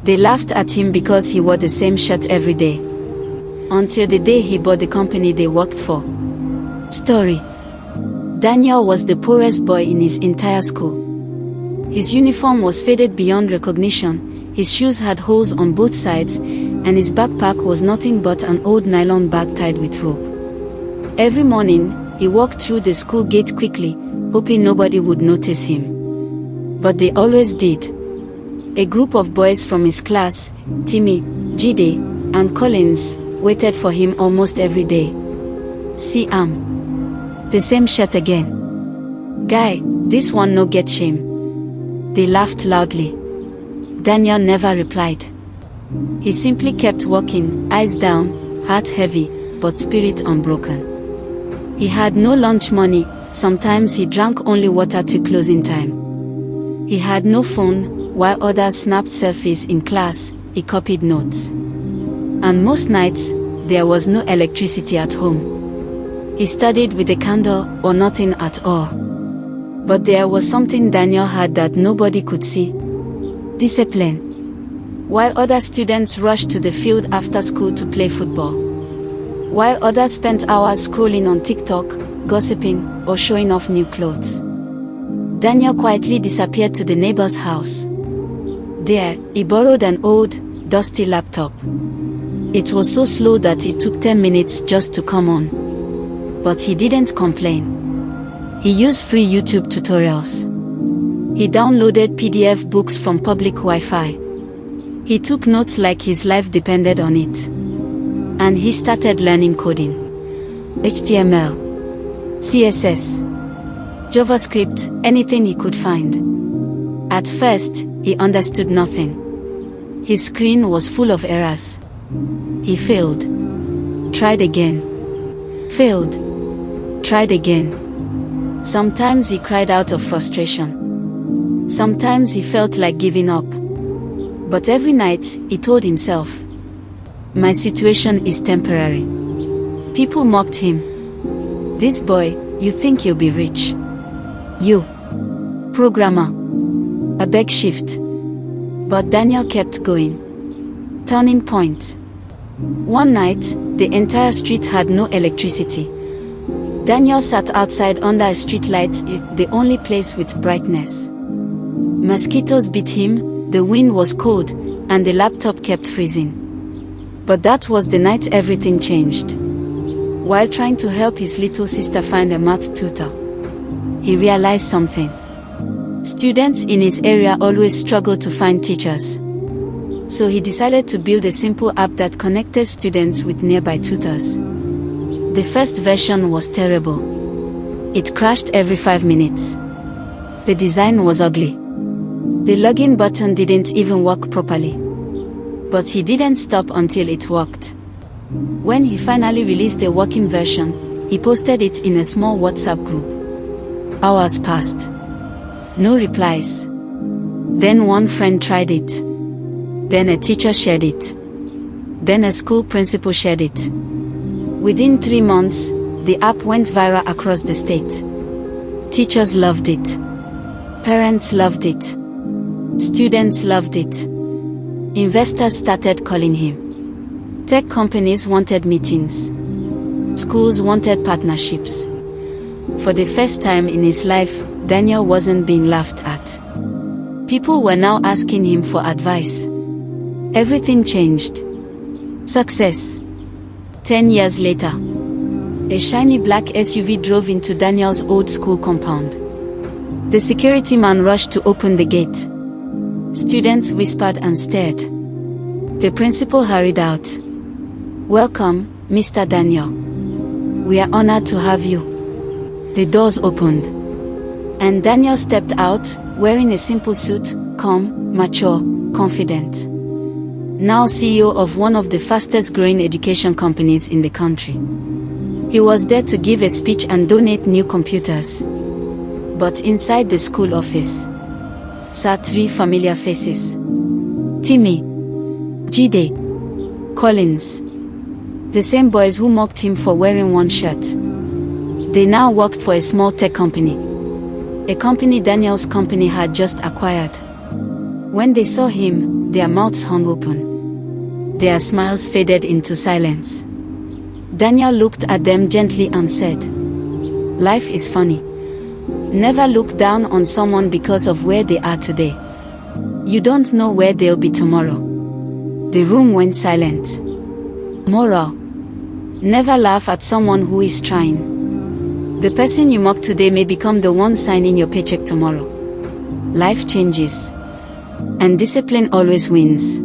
They laughed at him because he wore the same shirt every day. Until the day he bought the company they worked for. Story. Daniel was the poorest boy in his entire school. His uniform was faded beyond recognition, his shoes had holes on both sides, and his backpack was nothing but an old nylon bag tied with rope. Every morning, he walked through the school gate quickly, hoping nobody would notice him. But they always did. A group of boys from his class, Timmy, Jide, and Collins, waited for him almost every day. See the same shirt again. Guy, this one no get shame. They laughed loudly. Daniel never replied. He simply kept walking, eyes down, heart heavy, but spirit unbroken. He had no lunch money, sometimes he drank only water till closing time. He had no phone, while others snapped selfies in class, he copied notes. And most nights, there was no electricity at home. He studied with a candle or nothing at all. But there was something Daniel had that nobody could see. Discipline. While other students rushed to the field after school to play football. While others spent hours scrolling on TikTok, gossiping, or showing off new clothes. Daniel quietly disappeared to the neighbor's house. There, he borrowed an old, dusty laptop. It was so slow that it took 10 minutes just to come on. But he didn't complain. He used free YouTube tutorials. He downloaded PDF books from public Wi-Fi. He took notes like his life depended on it. And he started learning coding. HTML, CSS, JavaScript, anything he could find. At first, he understood nothing. His screen was full of errors. He failed. Tried again. Failed. Tried again. Sometimes he cried out of frustration. Sometimes he felt like giving up. But every night, he told himself, "My situation is temporary." People mocked him. "This boy, you think you'll be rich? You, programmer, a beg shift." But Daniel kept going. Turning point. One night, the entire street had no electricity. Daniel sat outside under a streetlight, the only place with brightness. Mosquitoes bit him, the wind was cold, and the laptop kept freezing. But that was the night everything changed. While trying to help his little sister find a math tutor, he realized something. Students in his area always struggle to find teachers. So he decided to build a simple app that connected students with nearby tutors. The first version was terrible. It crashed every 5 minutes. The design was ugly. The login button didn't even work properly. But he didn't stop until it worked. When he finally released a working version, he posted it in a small WhatsApp group. Hours passed. No replies. Then one friend tried it. Then a teacher shared it. Then a school principal shared it. Within 3 months, the app went viral across the state. Teachers loved it. Parents loved it. Students loved it. Investors started calling him. Tech companies wanted meetings. Schools wanted partnerships. For the first time in his life, Daniel wasn't being laughed at. People were now asking him for advice. Everything changed. Success. 10 years later, a shiny black SUV drove into Daniel's old school compound. The security man rushed to open the gate. Students whispered and stared. The principal hurried out. "Welcome, Mr. Daniel. We are honored to have you." The doors opened. And Daniel stepped out, wearing a simple suit, calm, mature, confident. Now CEO of one of the fastest growing education companies in the country. He was there to give a speech and donate new computers. But inside the school office sat 3 familiar faces. Timmy, Jide, Collins. The same boys who mocked him for wearing one shirt. They now worked for a small tech company. A company Daniel's company had just acquired. When they saw him, Their mouths hung open. Their smiles faded into silence. Daniel looked at them gently and said, "Life is funny. Never look down on someone because of where they are today. You don't know where they'll be tomorrow." The room went silent. Moral: never laugh at someone who is trying. The person you mock today may become the one signing your paycheck tomorrow. Life changes. And discipline always wins.